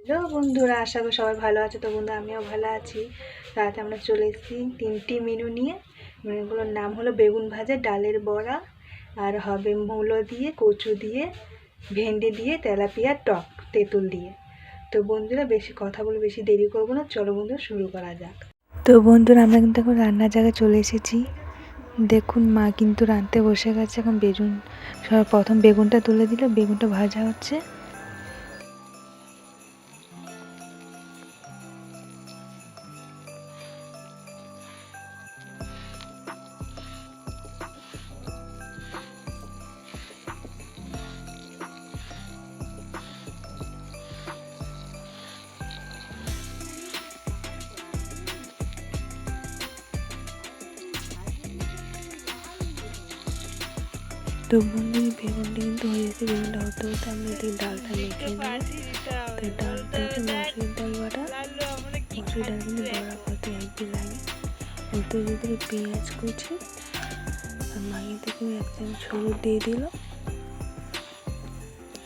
Hello বন্ধুরা, আশা করি সবাই ভালো আছে। তো বন্ধু, আমিও ভালো আছি। রাতে আমরা চলে এসেছি 3টি মেনু নিয়ে। মেনুগুলোর নাম হলো বেগুন ভাজা, ডালের বড়া, আর হবে মূলো দিয়ে, কচু দিয়ে, ভেন্ডি দিয়ে, তেলাপিয়া টক তেঁতুল দিয়ে। তো বন্ধুরা, বেশি কথা বলে বেশি দেরি করবো না, চলো বন্ধুরা শুরু করা যাক। তো বন্ধুরা, আমরা কিন্তু এখন রান্নার জায়গায় চলে এসেছি। দেখুন, মা কিন্তু রাঁধতে বসে গেছে। এখন প্রথম বেগুনটা তুলে দিল, বেগুনটা ভাজা হচ্ছে। তো বন্ধু, বেগুনটা কিন্তু হয়ে গেছে। বেগুনটা হতে হতে আমরা এদিকে ডালটা মেখে নেব। তো ডালটা হচ্ছে মসুর ডাল বাটা। মসুর ডাল কিন্তু বড়া করতে হেভি লাগে। ওতে ভিতরে পেঁয়াজ কুচি আর মাখিয়ে থেকে 1 চামচ হলুদ দিয়ে দিল।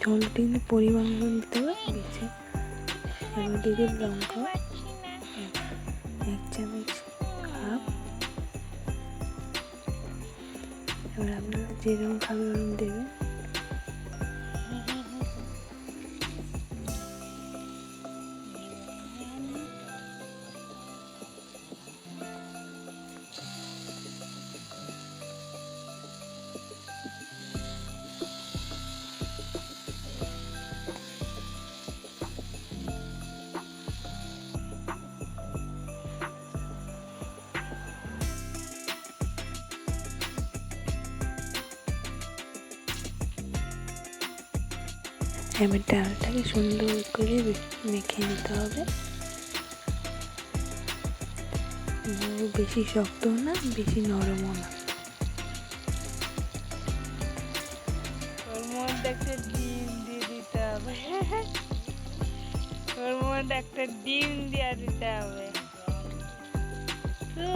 হলুদ কিন্তু পরিমাণ মতন দিতে হবে বেশি। এবার দিয়ে দিল লঙ্কা 1 চামচ হাফ। এবার আপনারা যেরকম খাবেন ওরকম দেবেন। এবার ডালটাকে সুন্দর করে মেখে নিতে হবে। বেশি শক্তও না, বেশি নরমও না। ওর মধ্যে একটা ডিম দিয়ে দিতে হবে। ওর মধ্যে একটা ডিম দিয়ে দিতে হবে। তো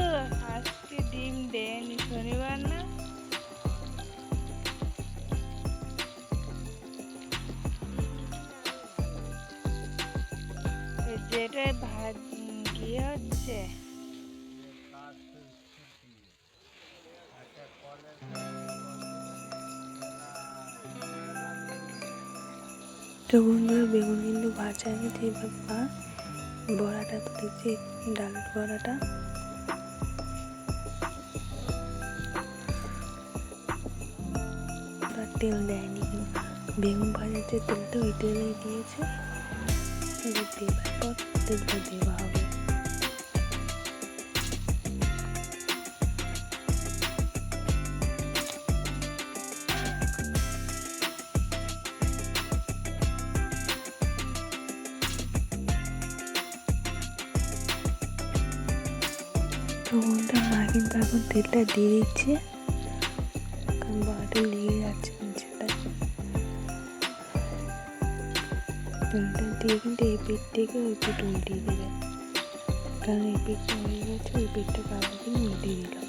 আজকে ডিম দেয়নি, শনিবার না। যেটাই গিয়ে হচ্ছে তো বন্ধুরা, বেগুন কিন্তু ভাজা হয়ে গেছে। এবার বড়াটা তো দিচ্ছি, ডালের বড়াটা। তেল দেয়নি, কিন্তু বেগুন ভাজার যে তেলটা ওই তেলেই দিয়েছে। এবার দেবার পর তেলটা দেওয়া হবে। তো বন্ধুরা, মা কিন্তু এখন তেলটা দিয়ে দিচ্ছে, কারণ বড়াটা লেগে যাচ্ছে নিচেটা। তেলটা দিয়ে কিন্তু এই পিঠ থেকে ওই পিঠ উল্টিয়ে দেবে, কারণ এই পিঠটা হয়ে গেছে। ওই পিঠটা কাগজ দিয়ে উল্টিয়ে দিলাম।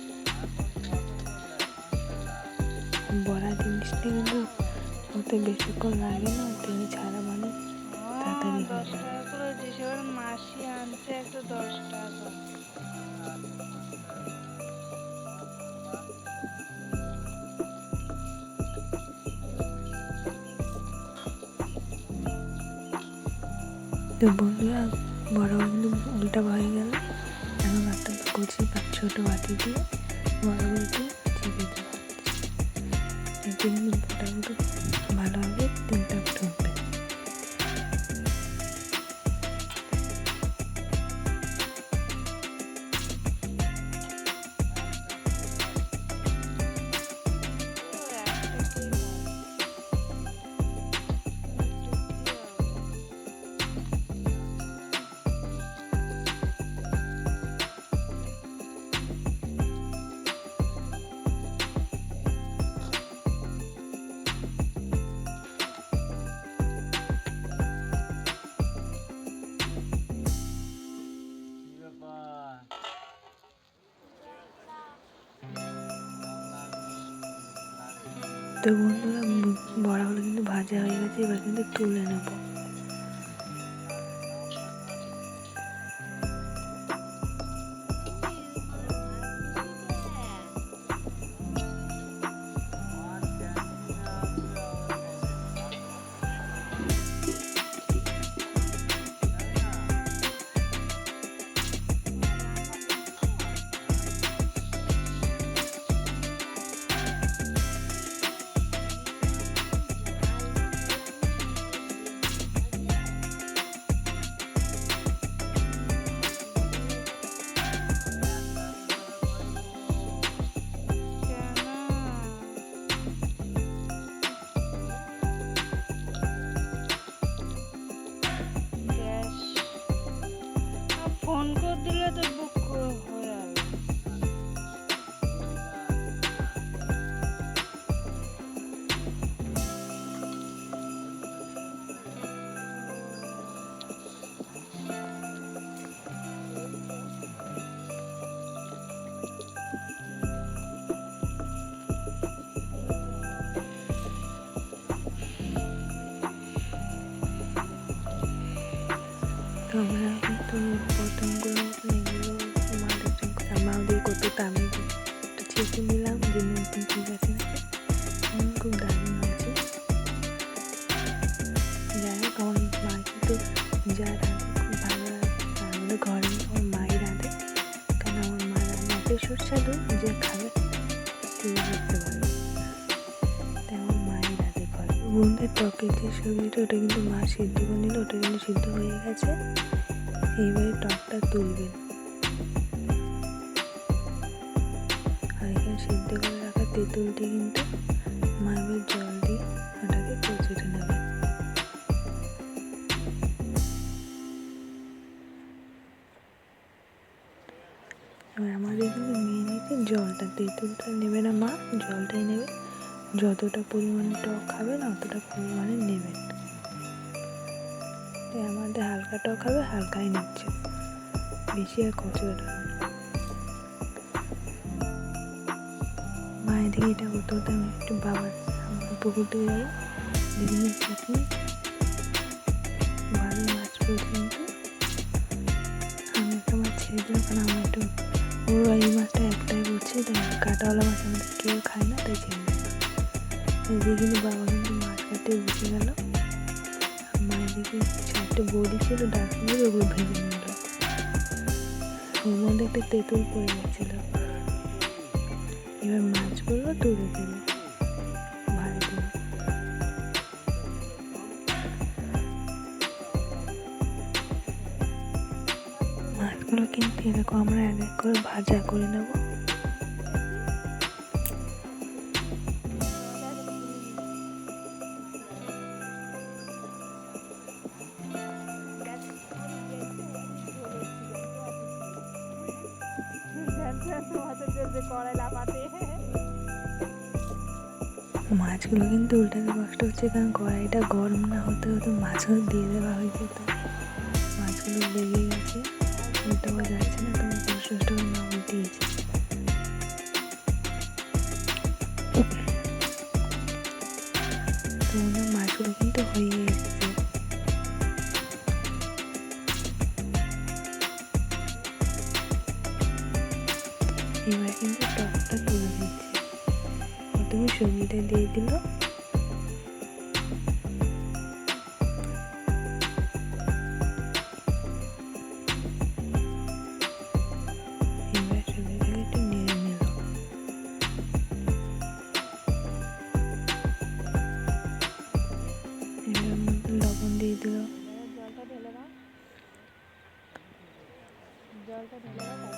বড়া জিনিসটা কিন্তু অত বেশিক্ষণ লাগে না, তেল ছাড়া মানে তাড়াতাড়ি হয়ে 10 যায়। টাকা করে দিয়েছে। এবার মাসি আনছে একটা 10 টাকা। তো বন্ধুরা, বড়াগুলো উল্টা হয়ে গেল। এখন একটা কচি বা ছোটো বাটি দিয়ে বড়াগুলোকে চেপে দেওয়া হচ্ছে। এতে কিন্তু বড়াগুলো ভালোভাবে তেলটা ঢুকবে। তো বন্ধুরা, বড়াগুলো কিন্তু ভাজা হয়ে গেছে। এবার কিন্তু তুলে নেব। ফোন করে দিলে তো বুক হয়ে যাবে। তো আমরা কিন্তু প্রথমগুলো এগুলো মাও দিয়ে করতে তো আমি একটু চেপে নিলাম যে নতুন ঠিক আছে নাকি। খুব দারুণ হয়েছে। যাই হোক আমার মা কিন্তু যা রাঁধে খুব ভালো রাঁধে। আর আমাদের ঘরে আমার মাই রাঁধে, কারণ আমার মা রান্না এত সুস্বাদু যে খাবে সে বুঝতে পারবে। তাই আমার মাই রাঁধে ঘরে। বোনদের টকের যে সবজিটা ওটা কিন্তু মা সিদ্ধ করে নিল, ওটা কিন্তু সিদ্ধ হয়ে গেছে। এইবারে টকটা তুলবেন। আর এখানে সিদ্ধ করে রাখা তেঁতুলটি কিন্তু মা এবার জল দিয়ে ওটাকে কচুটে নেবে। এবার আমাদের কিন্তু মেন হচ্ছে জলটা, তেঁতুলটা নেবে না মা, জলটাই নেবে। যতটা পরিমাণে টক খাবেন অতটা পরিমাণে নেবেন। তাই আমাদের হালকা টক খাবে, হালকাই নিচ্ছে, বেশি আর কচুটা। মায়ের দিকে এটা করতে হতো, আমি একটু বাবার পুকুর দিকে যাবো, বিভিন্ন চাটনি ভালো মাছ পড়ছে কিন্তু আমি একটা মাছ ছেড়ে দিলাম, কারণ আমার একটু ওর এই মাছটা একটাই পড়ছে, তাই কাঁটাওয়ালা মাছ আমাদের কেউ খায় না, তাই ছেড়ে দিলাম। এদিকে কিন্তু বাবা কিন্তু মাছ কাটতে বসে গেল। মায়ের দিকে 4টে বড়ি ছিল ডাকগুলো, ওগুলো ভেজে নিল। ওর মধ্যে একটা তেঁতুল পড়ে গেছিল, এবার মাছগুলো তুলে দিল ভালো করে। মাছগুলো কিন্তু এরকম আমরা এক এক করে ভাজা করে নেব। মাছগুলো কিন্তু উল্টাতে কষ্ট হচ্ছে, কারণ কড়াইটা গরম না হতে হতে মাছগুলো দিয়ে দেওয়া হয়েছে, তো মাছগুলো লেগে গেছে, উল্টাও যাচ্ছে না, তো কষ্ট করে মা উল্টিয়েছে। তো মাছগুলো কিন্তু হয়ে এসছে। এবার কিন্তু টকটা তুলে দিচ্ছে, প্রথমে সবজিটা দিয়ে দিল, এবার সবজিটাকে একটু নেড়ে নিল। এবার মধ্যে লবণ দিয়ে দিল, জলটা ঢেলে দাও, জলটা ঢেলে দাও।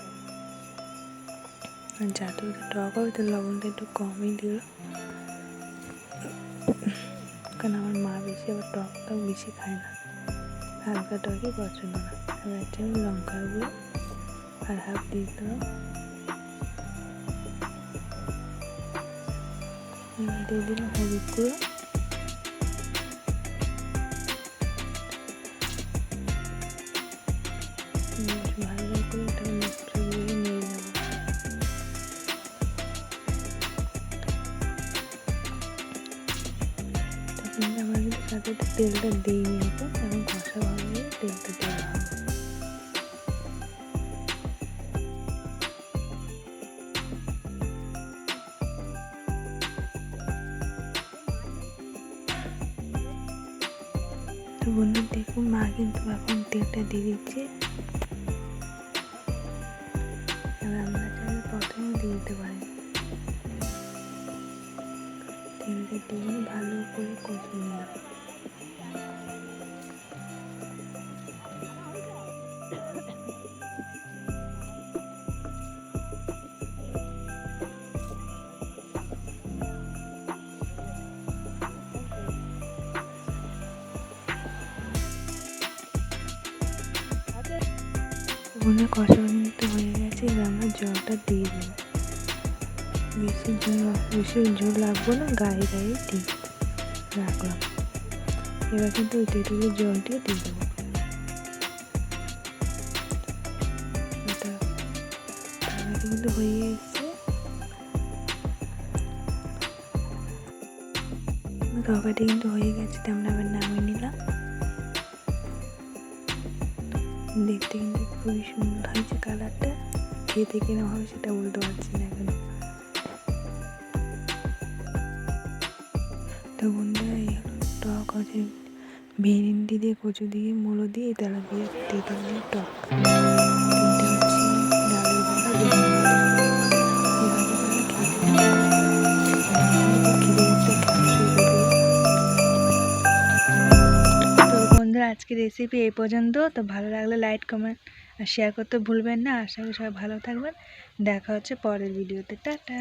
আর যাতে ওটা টক হবে তো লবণটা একটু কমই দিল, কারণ আমার মা বেশি আবার টক বেশি খায় না, হালকা টকই পছন্দ না। এবার আমি লঙ্কার গুঁড়ো আর হাফ দিয়ে দিলাম, এবার দিয়ে দিলাম হলুদ গুঁড়ো, ভালো করে এটাকে মিক্সচার দিয়ে নিয়ে নেব। তখন আমরা কিন্তু সাথে তেলটা দিয়ে নিয়েছি, এখন কষা ভাবে তেলটা দেওয়া হবে। তো বন্ধু দেখুন মা কিন্তু এখন তেলটা দিয়ে দিচ্ছে। এবার আমরা চাইলে প্রথমে দিয়ে দিতে পারি, তেলটা দিয়ে ভালো করে কষিয়ে নিলাম। মনে কষা কিন্তু হয়ে গেছে, এবার আমরা জলটা দিয়ে দেবো। বেশি ঝোল লাগবো না, গায়ে গায়ে ঠিক রাখলাম। এবার কিন্তু ওই তেঁতুলের জলটিও দিয়ে দেবো। এটা কিন্তু হয়ে এসছে। তরকারিটা কিন্তু হয়ে গেছে, তো আমরা আবার নামিয়ে নিলাম। দেখতে কিন্তু খুবই সুন্দর হয়েছে কালারটা। খেতে কেমন হবে সেটা বলতে পারছি না এখন। তো বন্ধুরা, এই হলো টক আছে ভেন্ডি দিয়ে, কচু দিয়ে, মূলো দিয়ে, তেলা দিয়ে, তেঁতুল দিয়ে টক। তো বন্ধুরা, আজকের রেসিপি এই পর্যন্ত। তো ভালো লাগলে লাইক, কমেন্ট আর শেয়ার করতে ভুলবেন না। আশা করি সবাই ভালো থাকবেন। দেখা হচ্ছে পরের ভিডিওতে। টাটা।